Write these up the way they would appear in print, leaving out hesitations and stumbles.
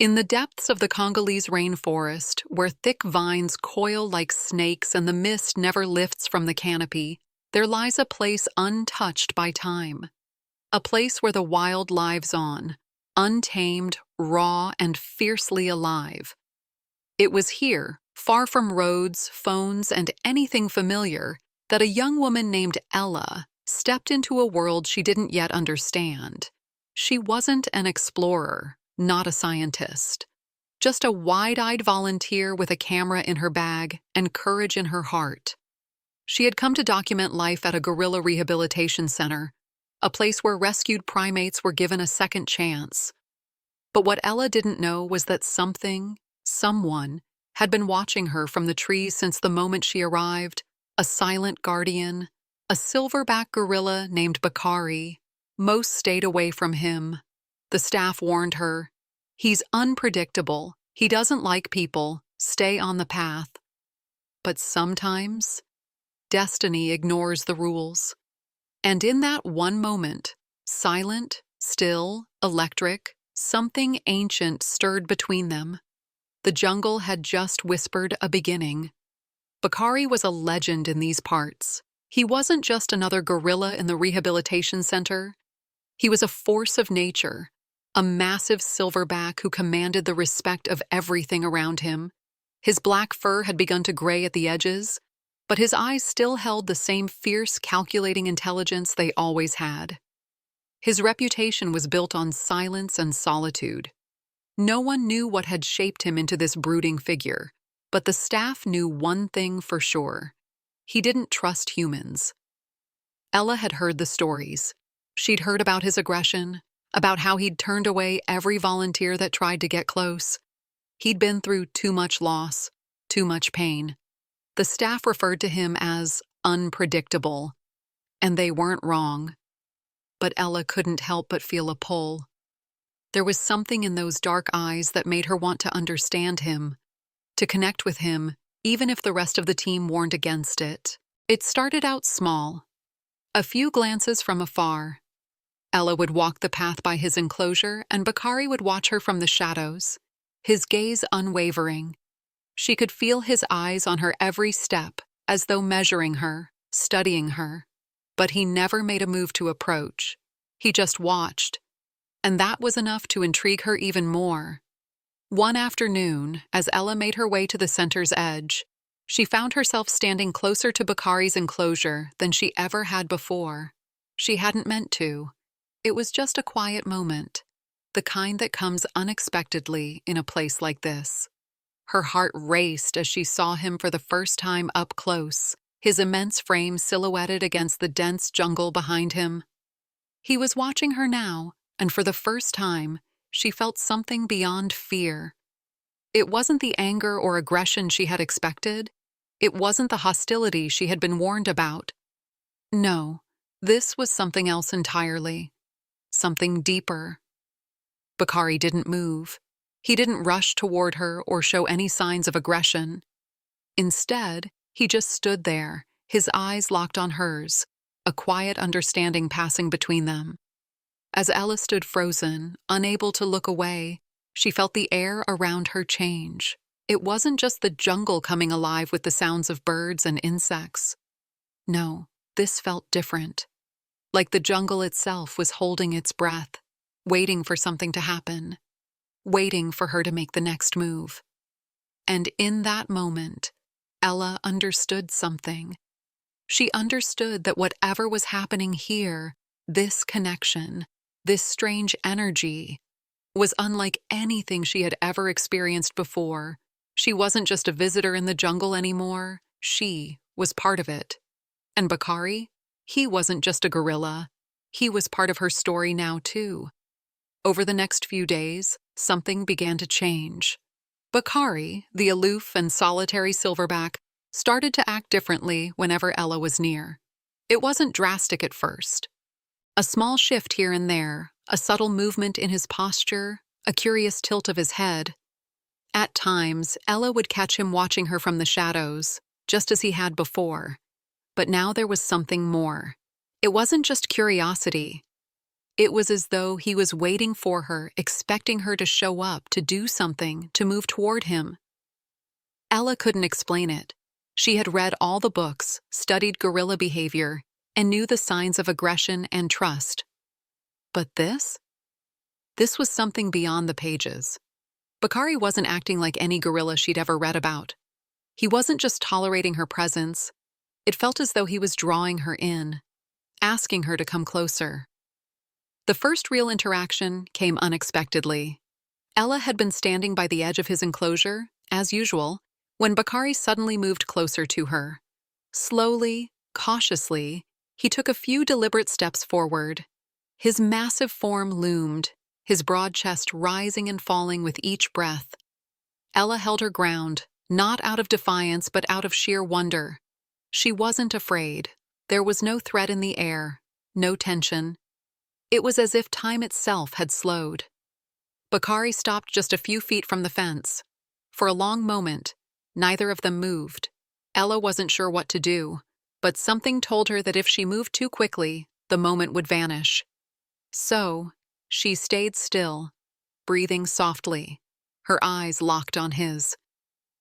In the depths of the Congolese rainforest, where thick vines coil like snakes and the mist never lifts from the canopy, there lies a place untouched by time. A place where the wild lives on, untamed, raw, and fiercely alive. It was here, far from roads, phones, and anything familiar, that a young woman named Ella stepped into a world she didn't yet understand. She wasn't an explorer, not a scientist, just a wide-eyed volunteer with a camera in her bag and courage in her heart. She had come to document life at a gorilla rehabilitation center, a place where rescued primates were given a second chance. But what Ella didn't know was that someone, had been watching her from the trees since the moment she arrived, a silent guardian, a silverback gorilla named Bakari. Most stayed away from him. The staff warned her, "He's unpredictable, he doesn't like people, stay on the path." But sometimes, destiny ignores the rules. And in that one moment, silent, still, electric, something ancient stirred between them. The jungle had just whispered a beginning. Bakari was a legend in these parts. He wasn't just another gorilla in the rehabilitation center. He was a force of nature, a massive silverback who commanded the respect of everything around him. His black fur had begun to gray at the edges, but his eyes still held the same fierce, calculating intelligence they always had. His reputation was built on silence and solitude. No one knew what had shaped him into this brooding figure, but the staff knew one thing for sure. He didn't trust humans. Ella had heard the stories. She'd heard about his aggression, about how he'd turned away every volunteer that tried to get close. He'd been through too much loss, too much pain. The staff referred to him as unpredictable, and they weren't wrong. But Ella couldn't help but feel a pull. There was something in those dark eyes that made her want to understand him, to connect with him, even if the rest of the team warned against it. It started out small. A few glances from afar. Ella would walk the path by his enclosure, and Bakari would watch her from the shadows, his gaze unwavering. She could feel his eyes on her every step, as though measuring her, studying her. But he never made a move to approach. He just watched. And that was enough to intrigue her even more. One afternoon, as Ella made her way to the center's edge, she found herself standing closer to Bakari's enclosure than she ever had before. She hadn't meant to. It was just a quiet moment, the kind that comes unexpectedly in a place like this. Her heart raced as she saw him for the first time up close, his immense frame silhouetted against the dense jungle behind him. He was watching her now, and for the first time, she felt something beyond fear. It wasn't the anger or aggression she had expected. It wasn't the hostility she had been warned about. No, this was something else entirely. Something deeper. Bakari didn't move. He didn't rush toward her or show any signs of aggression. Instead, he just stood there, his eyes locked on hers, a quiet understanding passing between them. As Ella stood frozen, unable to look away, she felt the air around her change. It wasn't just the jungle coming alive with the sounds of birds and insects. No, this felt different. Like the jungle itself was holding its breath, waiting for something to happen, waiting for her to make the next move. And in that moment, Ella understood something. She understood that whatever was happening here, this connection, this strange energy, was unlike anything she had ever experienced before. She wasn't just a visitor in the jungle anymore. She was part of it. And Bakari? He wasn't just a gorilla. He was part of her story now, too. Over the next few days, something began to change. Bakari, the aloof and solitary silverback, started to act differently whenever Ella was near. It wasn't drastic at first. A small shift here and there, a subtle movement in his posture, a curious tilt of his head. At times, Ella would catch him watching her from the shadows, just as he had before. But now there was something more. It wasn't just curiosity. It was as though he was waiting for her, expecting her to show up, to do something, to move toward him. Ella couldn't explain it. She had read all the books, studied gorilla behavior, and knew the signs of aggression and trust. But this? This was something beyond the pages. Bakari wasn't acting like any gorilla she'd ever read about. He wasn't just tolerating her presence. It felt as though he was drawing her in, asking her to come closer. The first real interaction came unexpectedly. Ella had been standing by the edge of his enclosure, as usual, when Bakari suddenly moved closer to her. Slowly, cautiously, he took a few deliberate steps forward. His massive form loomed, his broad chest rising and falling with each breath. Ella held her ground, not out of defiance but out of sheer wonder. She wasn't afraid. There was no threat in the air, no tension. It was as if time itself had slowed. Bakari stopped just a few feet from the fence. For a long moment, neither of them moved. Ella wasn't sure what to do, but something told her that if she moved too quickly, the moment would vanish. So, she stayed still, breathing softly, her eyes locked on his.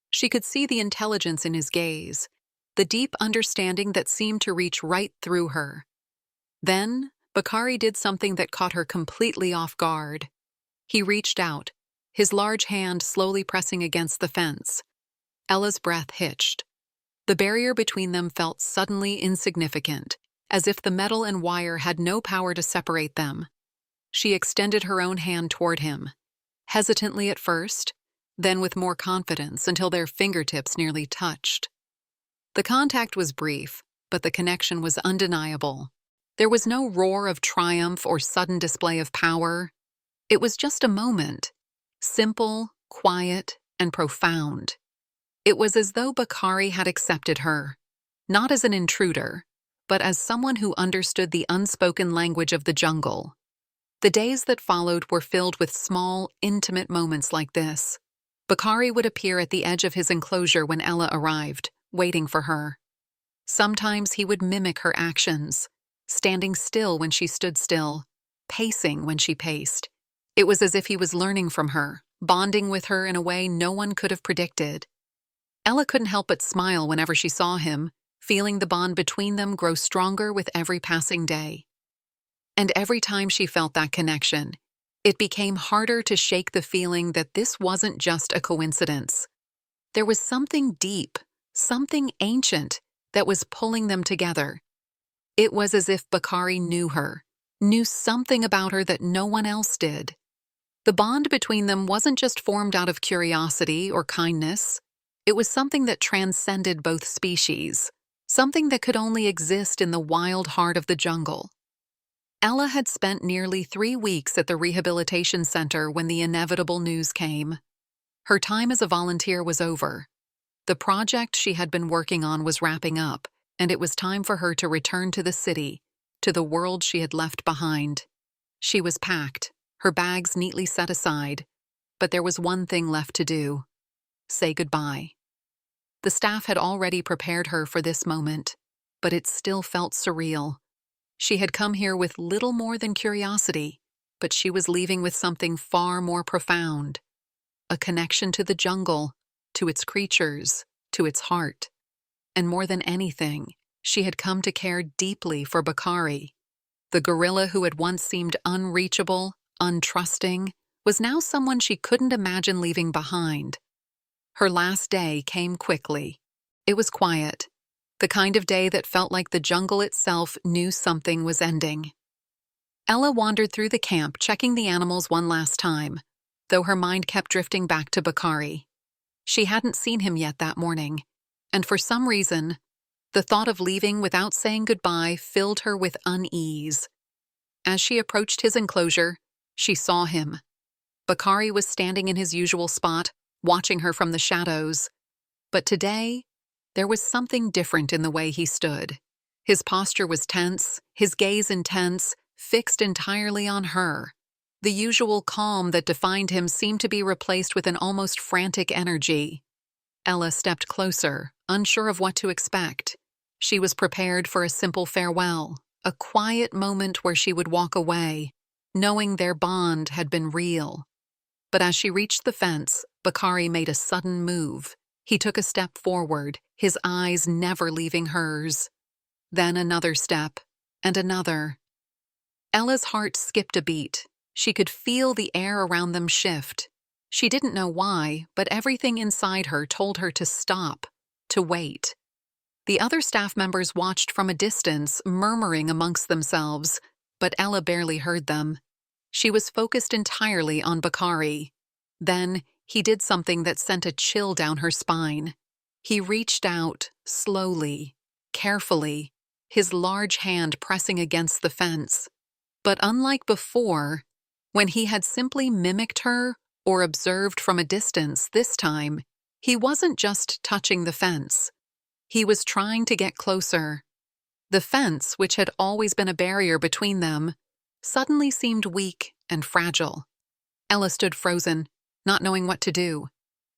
She could see the intelligence in his gaze, the deep understanding that seemed to reach right through her. Then, Bakari did something that caught her completely off guard. He reached out, his large hand slowly pressing against the fence. Ella's breath hitched. The barrier between them felt suddenly insignificant, as if the metal and wire had no power to separate them. She extended her own hand toward him, hesitantly at first, then with more confidence until their fingertips nearly touched. The contact was brief, but the connection was undeniable. There was no roar of triumph or sudden display of power. It was just a moment, simple, quiet, and profound. It was as though Bakari had accepted her, not as an intruder, but as someone who understood the unspoken language of the jungle. The days that followed were filled with small, intimate moments like this. Bakari would appear at the edge of his enclosure when Ella arrived, waiting for her. Sometimes he would mimic her actions, standing still when she stood still, pacing when she paced. It was as if he was learning from her, bonding with her in a way no one could have predicted. Ella couldn't help but smile whenever she saw him, feeling the bond between them grow stronger with every passing day. And every time she felt that connection, it became harder to shake the feeling that this wasn't just a coincidence. There was something deep, something ancient, that was pulling them together. It was as if Bakari knew her, knew something about her that no one else did. The bond between them wasn't just formed out of curiosity or kindness. It was something that transcended both species, something that could only exist in the wild heart of the jungle. Ella had spent nearly 3 weeks at the rehabilitation center when the inevitable news came. Her time as a volunteer was over. The project she had been working on was wrapping up, and it was time for her to return to the city, to the world she had left behind. She was packed, her bags neatly set aside, but there was one thing left to do: say goodbye. The staff had already prepared her for this moment, but it still felt surreal. She had come here with little more than curiosity, but she was leaving with something far more profound: a connection to the jungle, to its creatures, to its heart. And more than anything, she had come to care deeply for Bakari. The gorilla who had once seemed unreachable, untrusting, was now someone she couldn't imagine leaving behind. Her last day came quickly. It was quiet, the kind of day that felt like the jungle itself knew something was ending. Ella wandered through the camp, checking the animals one last time, though her mind kept drifting back to Bakari. She hadn't seen him yet that morning, and for some reason, the thought of leaving without saying goodbye filled her with unease. As she approached his enclosure, she saw him. Bakari was standing in his usual spot, watching her from the shadows. But today, there was something different in the way he stood. His posture was tense, his gaze intense, fixed entirely on her. The usual calm that defined him seemed to be replaced with an almost frantic energy. Ella stepped closer, unsure of what to expect. She was prepared for a simple farewell, a quiet moment where she would walk away, knowing their bond had been real. But as she reached the fence, Bakari made a sudden move. He took a step forward, his eyes never leaving hers. Then another step, and another. Ella's heart skipped a beat. She could feel the air around them shift. She didn't know why, but everything inside her told her to stop, to wait. The other staff members watched from a distance, murmuring amongst themselves, but Ella barely heard them. She was focused entirely on Bakari. Then he did something that sent a chill down her spine. He reached out, slowly, carefully, his large hand pressing against the fence. But unlike before, when he had simply mimicked her or observed from a distance, this time, he wasn't just touching the fence. He was trying to get closer. The fence, which had always been a barrier between them, suddenly seemed weak and fragile. Ella stood frozen, not knowing what to do.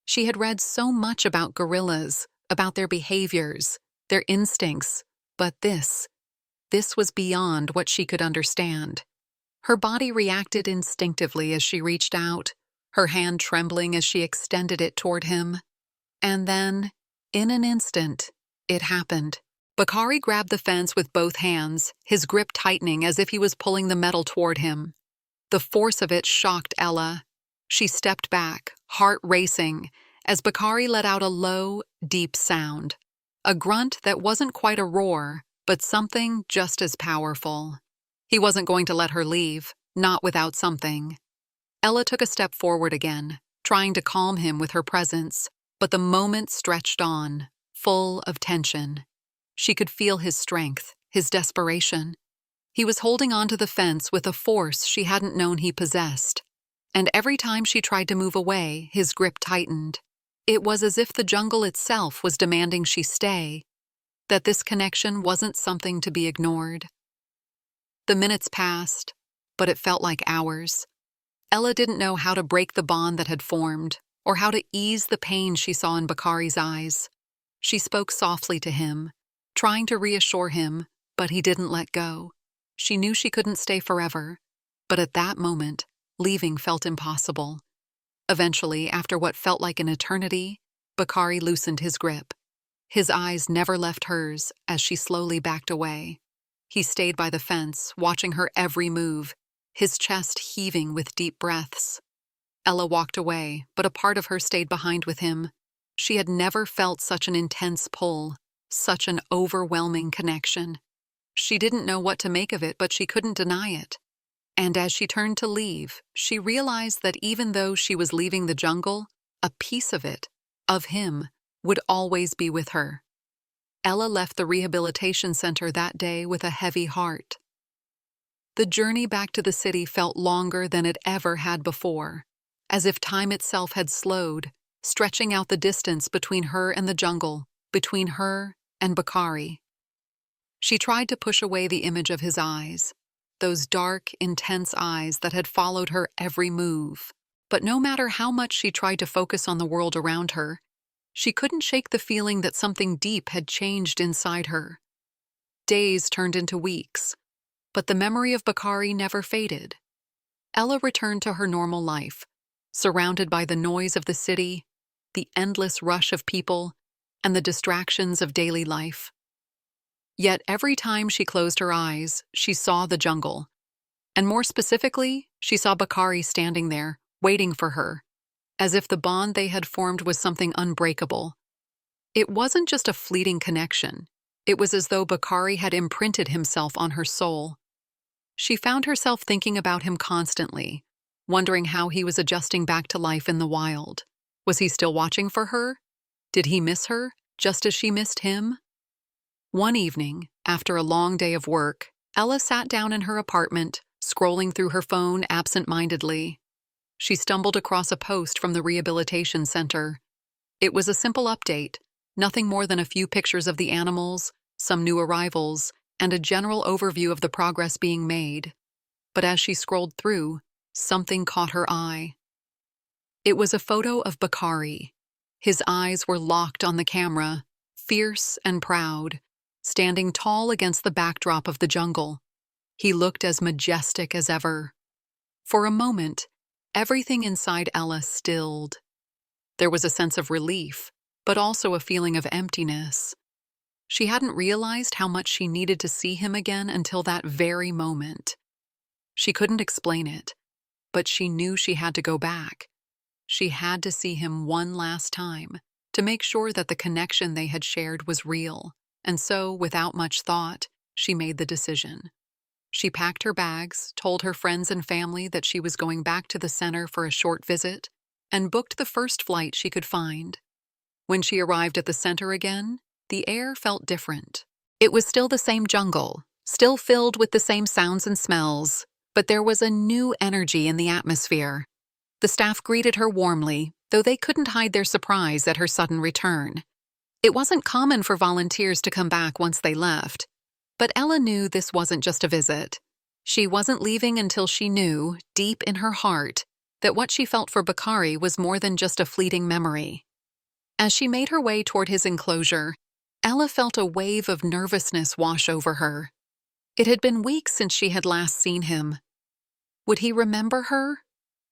She had read so much about gorillas, about their behaviors, their instincts, but this was beyond what she could understand. Her body reacted instinctively as she reached out, her hand trembling as she extended it toward him. And then, in an instant, it happened. Bakari grabbed the fence with both hands, his grip tightening as if he was pulling the metal toward him. The force of it shocked Ella. She stepped back, heart racing, as Bakari let out a low, deep sound. A grunt that wasn't quite a roar, but something just as powerful. He wasn't going to let her leave, not without something. Ella took a step forward again, trying to calm him with her presence, but the moment stretched on, full of tension. She could feel his strength, his desperation. He was holding onto the fence with a force she hadn't known he possessed, and every time she tried to move away, his grip tightened. It was as if the jungle itself was demanding she stay, that this connection wasn't something to be ignored. The minutes passed, but it felt like hours. Ella didn't know how to break the bond that had formed, or how to ease the pain she saw in Bakari's eyes. She spoke softly to him, trying to reassure him, but he didn't let go. She knew she couldn't stay forever, but at that moment, leaving felt impossible. Eventually, after what felt like an eternity, Bakari loosened his grip. His eyes never left hers as she slowly backed away. He stayed by the fence, watching her every move, his chest heaving with deep breaths. Ella walked away, but a part of her stayed behind with him. She had never felt such an intense pull, such an overwhelming connection. She didn't know what to make of it, but she couldn't deny it. And as she turned to leave, she realized that even though she was leaving the jungle, a piece of it, of him, would always be with her. Ella left the rehabilitation center that day with a heavy heart. The journey back to the city felt longer than it ever had before, as if time itself had slowed, stretching out the distance between her and the jungle, between her and Bakari. She tried to push away the image of his eyes, those dark, intense eyes that had followed her every move. But no matter how much she tried to focus on the world around her, she couldn't shake the feeling that something deep had changed inside her. Days turned into weeks, but the memory of Bakari never faded. Ella returned to her normal life, surrounded by the noise of the city, the endless rush of people, and the distractions of daily life. Yet every time she closed her eyes, she saw the jungle. And more specifically, she saw Bakari standing there, waiting for her, as if the bond they had formed was something unbreakable. It wasn't just a fleeting connection. It was as though Bakari had imprinted himself on her soul. She found herself thinking about him constantly, wondering how he was adjusting back to life in the wild. Was he still watching for her? Did he miss her, just as she missed him? One evening, after a long day of work, Ella sat down in her apartment, scrolling through her phone absent-mindedly. She stumbled across a post from the rehabilitation center. It was a simple update, nothing more than a few pictures of the animals, some new arrivals, and a general overview of the progress being made. But as she scrolled through, something caught her eye. It was a photo of Bakari. His eyes were locked on the camera, fierce and proud, standing tall against the backdrop of the jungle. He looked as majestic as ever. For a moment, everything inside Ella stilled. There was a sense of relief, but also a feeling of emptiness. She hadn't realized how much she needed to see him again until that very moment. She couldn't explain it, but she knew she had to go back. She had to see him one last time, to make sure that the connection they had shared was real. And so, without much thought, she made the decision. She packed her bags, told her friends and family that she was going back to the center for a short visit, and booked the first flight she could find. When she arrived at the center again, the air felt different. It was still the same jungle, still filled with the same sounds and smells, but there was a new energy in the atmosphere. The staff greeted her warmly, though they couldn't hide their surprise at her sudden return. It wasn't common for volunteers to come back once they left, but Ella knew this wasn't just a visit. She wasn't leaving until she knew, deep in her heart, that what she felt for Bakari was more than just a fleeting memory. As she made her way toward his enclosure, Ella felt a wave of nervousness wash over her. It had been weeks since she had last seen him. Would he remember her?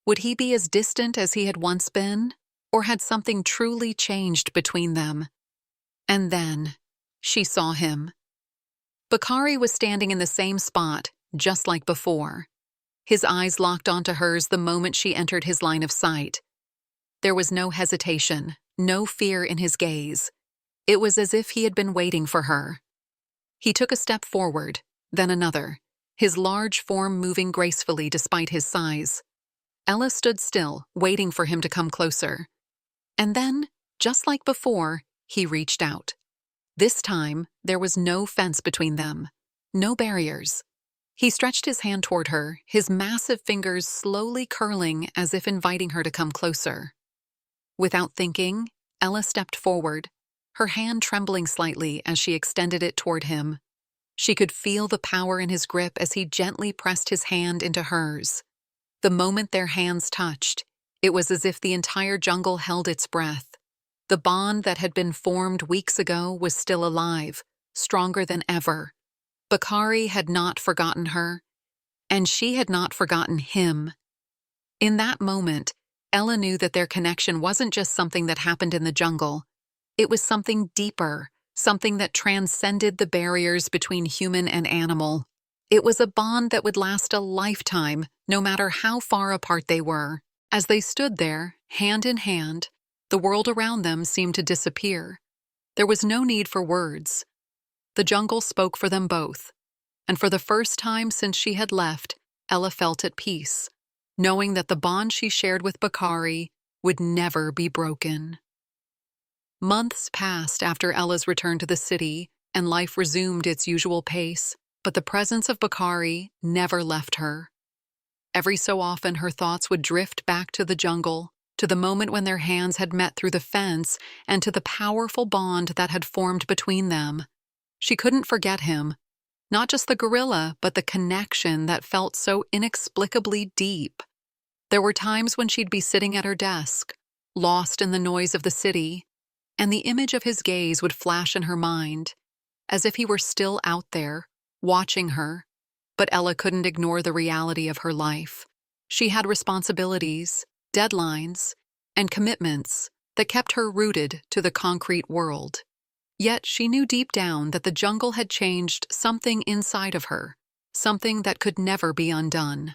Would he be as distant as he had once been? Or had something truly changed between them? And then, she saw him. Bakari was standing in the same spot, just like before. His eyes locked onto hers the moment she entered his line of sight. There was no hesitation, no fear in his gaze. It was as if he had been waiting for her. He took a step forward, then another, his large form moving gracefully despite his size. Ella stood still, waiting for him to come closer. And then, just like before, he reached out. This time, there was no fence between them, no barriers. He stretched his hand toward her, his massive fingers slowly curling as if inviting her to come closer. Without thinking, Ella stepped forward, her hand trembling slightly as she extended it toward him. She could feel the power in his grip as he gently pressed his hand into hers. The moment their hands touched, it was as if the entire jungle held its breath. The bond that had been formed weeks ago was still alive, stronger than ever. Bakari had not forgotten her, and she had not forgotten him. In that moment, Ella knew that their connection wasn't just something that happened in the jungle. It was something deeper, something that transcended the barriers between human and animal. It was a bond that would last a lifetime, no matter how far apart they were. As they stood there, hand in hand, the world around them seemed to disappear. There was no need for words. The jungle spoke for them both, and for the first time since she had left, Ella felt at peace, knowing that the bond she shared with Bakari would never be broken. Months passed after Ella's return to the city, and life resumed its usual pace, but the presence of Bakari never left her. Every so often, her thoughts would drift back to the jungle, to the moment when their hands had met through the fence, and to the powerful bond that had formed between them. She couldn't forget him, not just the gorilla, but the connection that felt so inexplicably deep. There were times when she'd be sitting at her desk, lost in the noise of the city, and the image of his gaze would flash in her mind, as if he were still out there, watching her. But Ella couldn't ignore the reality of her life. She had responsibilities, deadlines, and commitments that kept her rooted to the concrete world. Yet she knew deep down that the jungle had changed something inside of her, something that could never be undone.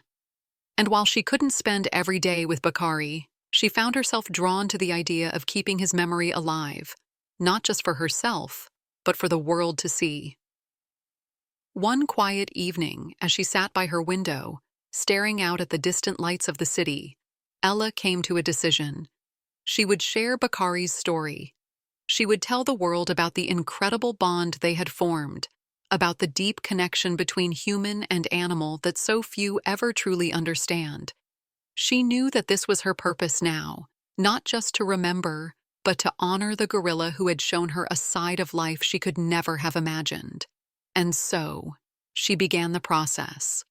And while she couldn't spend every day with Bakari, she found herself drawn to the idea of keeping his memory alive, not just for herself, but for the world to see. One quiet evening, as she sat by her window, staring out at the distant lights of the city, Ella came to a decision. She would share Bakari's story. She would tell the world about the incredible bond they had formed, about the deep connection between human and animal that so few ever truly understand. She knew that this was her purpose now, not just to remember, but to honor the gorilla who had shown her a side of life she could never have imagined. And so, she began the process.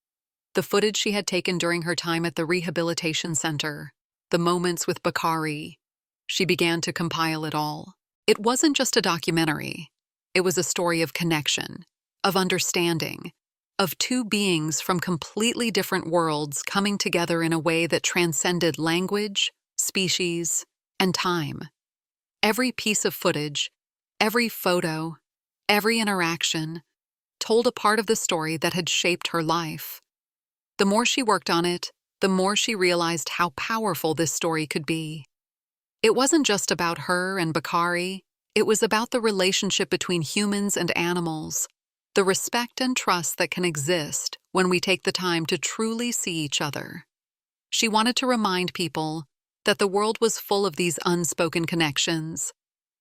The footage she had taken during her time at the rehabilitation center, the moments with Bakari, she began to compile it all. It wasn't just a documentary. It was a story of connection, of understanding, of two beings from completely different worlds coming together in a way that transcended language, species, and time. Every piece of footage, every photo, every interaction told a part of the story that had shaped her life. The more she worked on it, the more she realized how powerful this story could be. It wasn't just about her and Bakari, it was about the relationship between humans and animals, the respect and trust that can exist when we take the time to truly see each other. She wanted to remind people that the world was full of these unspoken connections,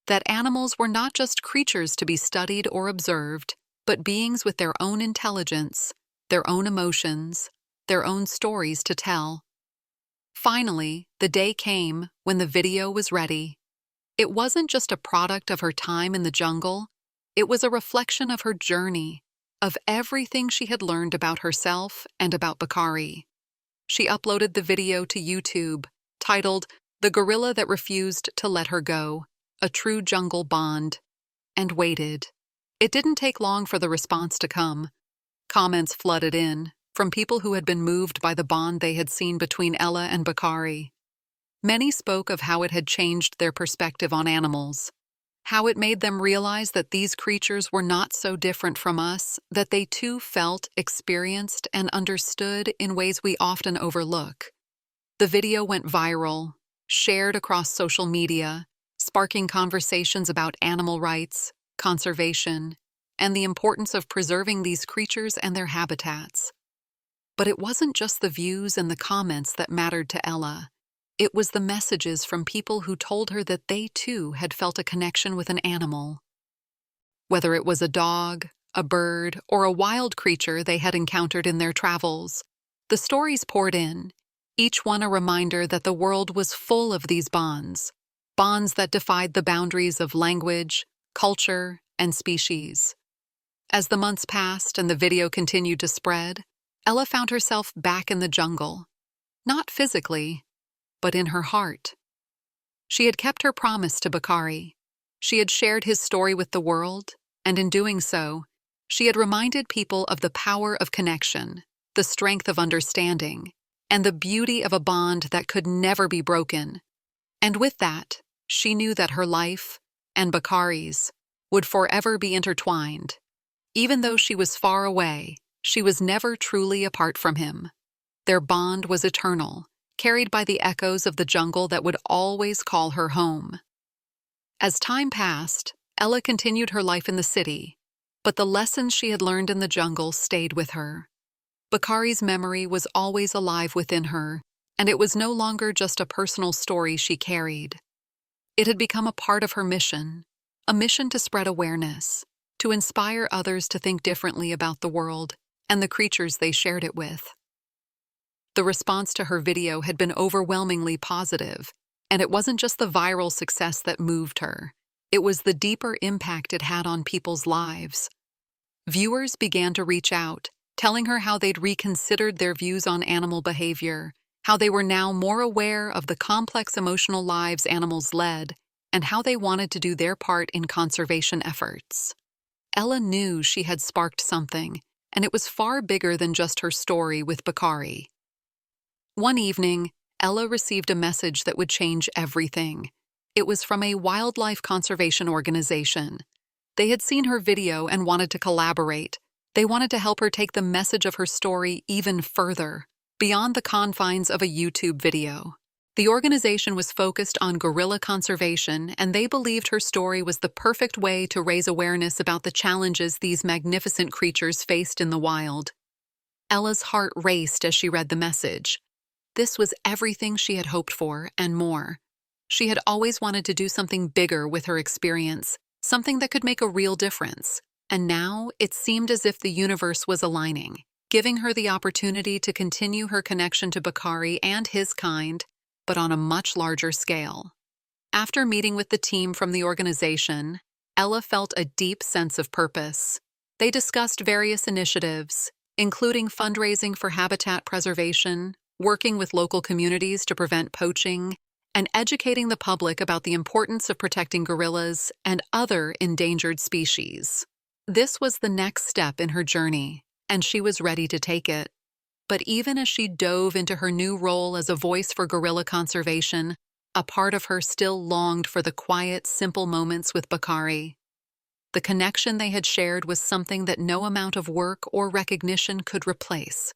that animals were not just creatures to be studied or observed, but beings with their own intelligence, their own emotions, their own stories to tell. Finally, the day came when the video was ready. It wasn't just a product of her time in the jungle, it was a reflection of her journey, of everything she had learned about herself and about Bakari. She uploaded the video to YouTube, titled "The Gorilla That Refused to Let Her Go, A True Jungle Bond," and waited. It didn't take long for the response to come. Comments flooded in, from people who had been moved by the bond they had seen between Ella and Bakari. Many spoke of how it had changed their perspective on animals, how it made them realize that these creatures were not so different from us, that they too felt, experienced, and understood in ways we often overlook. The video went viral, shared across social media, sparking conversations about animal rights, conservation, and the importance of preserving these creatures and their habitats. But it wasn't just the views and the comments that mattered to Ella. It was the messages from people who told her that they too had felt a connection with an animal. Whether it was a dog, a bird, or a wild creature they had encountered in their travels, the stories poured in, each one a reminder that the world was full of these bonds, bonds that defied the boundaries of language, culture, and species. As the months passed and the video continued to spread, Ella found herself back in the jungle, not physically, but in her heart. She had kept her promise to Bakari. She had shared his story with the world, and in doing so, she had reminded people of the power of connection, the strength of understanding, and the beauty of a bond that could never be broken. And with that, she knew that her life, and Bakari's, would forever be intertwined. Even though she was far away, she was never truly apart from him. Their bond was eternal, carried by the echoes of the jungle that would always call her home. As time passed, Ella continued her life in the city, but the lessons she had learned in the jungle stayed with her. Bakari's memory was always alive within her, and it was no longer just a personal story she carried. It had become a part of her mission, a mission to spread awareness, to inspire others to think differently about the world and the creatures they shared it with. The response to her video had been overwhelmingly positive, and it wasn't just the viral success that moved her. It was the deeper impact it had on people's lives. Viewers began to reach out, telling her how they'd reconsidered their views on animal behavior, how they were now more aware of the complex emotional lives animals led, and how they wanted to do their part in conservation efforts. Ella knew she had sparked something, and it was far bigger than just her story with Bakari. One evening, Ella received a message that would change everything. It was from a wildlife conservation organization. They had seen her video and wanted to collaborate. They wanted to help her take the message of her story even further, beyond the confines of a YouTube video. The organization was focused on gorilla conservation, and they believed her story was the perfect way to raise awareness about the challenges these magnificent creatures faced in the wild. Ella's heart raced as she read the message. This was everything she had hoped for and more. She had always wanted to do something bigger with her experience, something that could make a real difference. And now it seemed as if the universe was aligning, giving her the opportunity to continue her connection to Bakari and his kind, but on a much larger scale. After meeting with the team from the organization, Ella felt a deep sense of purpose. They discussed various initiatives, including fundraising for habitat preservation, working with local communities to prevent poaching, and educating the public about the importance of protecting gorillas and other endangered species. This was the next step in her journey, and she was ready to take it. But even as she dove into her new role as a voice for gorilla conservation, a part of her still longed for the quiet, simple moments with Bakari. The connection they had shared was something that no amount of work or recognition could replace.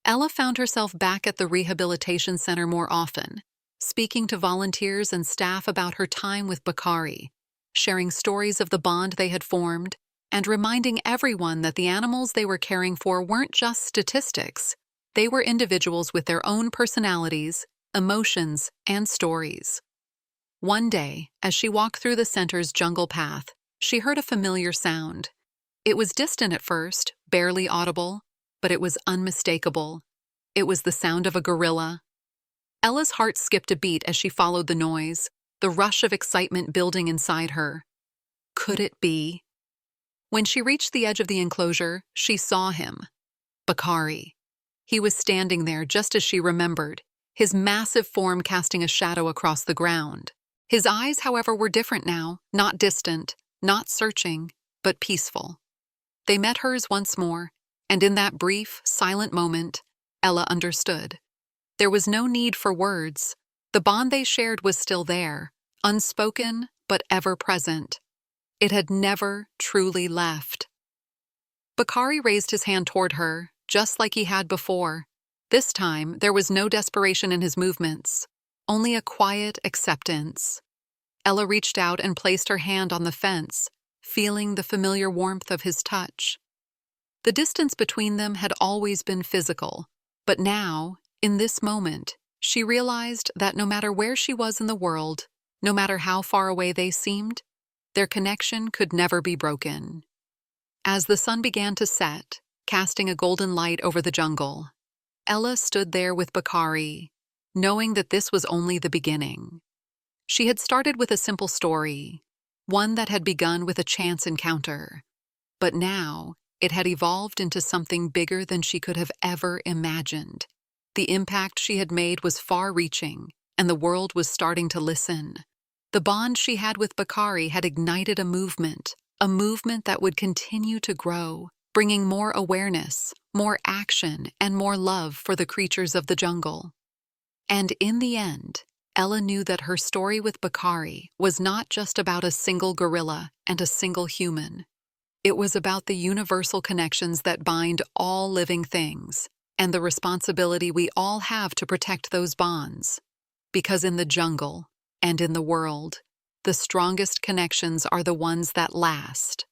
Ella found herself back at the rehabilitation center more often, speaking to volunteers and staff about her time with Bakari, sharing stories of the bond they had formed, and reminding everyone that the animals they were caring for weren't just statistics. They were individuals with their own personalities, emotions, and stories. One day, as she walked through the center's jungle path, she heard a familiar sound. It was distant at first, barely audible, but it was unmistakable. It was the sound of a gorilla. Ella's heart skipped a beat as she followed the noise, the rush of excitement building inside her. Could it be? When she reached the edge of the enclosure, she saw him. Bakari. He was standing there just as she remembered, his massive form casting a shadow across the ground. His eyes, however, were different now, not distant, not searching, but peaceful. They met hers once more, and in that brief, silent moment, Ella understood. There was no need for words. The bond they shared was still there, unspoken but ever present. It had never truly left. Bakari raised his hand toward her, just like he had before. This time, there was no desperation in his movements, only a quiet acceptance. Ella reached out and placed her hand on the fence, feeling the familiar warmth of his touch. The distance between them had always been physical, but now, in this moment, she realized that no matter where she was in the world, no matter how far away they seemed, their connection could never be broken. As the sun began to set, casting a golden light over the jungle, Ella stood there with Bakari, knowing that this was only the beginning. She had started with a simple story, one that had begun with a chance encounter, but now it had evolved into something bigger than she could have ever imagined. The impact she had made was far-reaching, and the world was starting to listen. The bond she had with Bakari had ignited a movement that would continue to grow, bringing more awareness, more action, and more love for the creatures of the jungle. And in the end, Ella knew that her story with Bakari was not just about a single gorilla and a single human. It was about the universal connections that bind all living things, and the responsibility we all have to protect those bonds. Because in the jungle, and in the world, the strongest connections are the ones that last.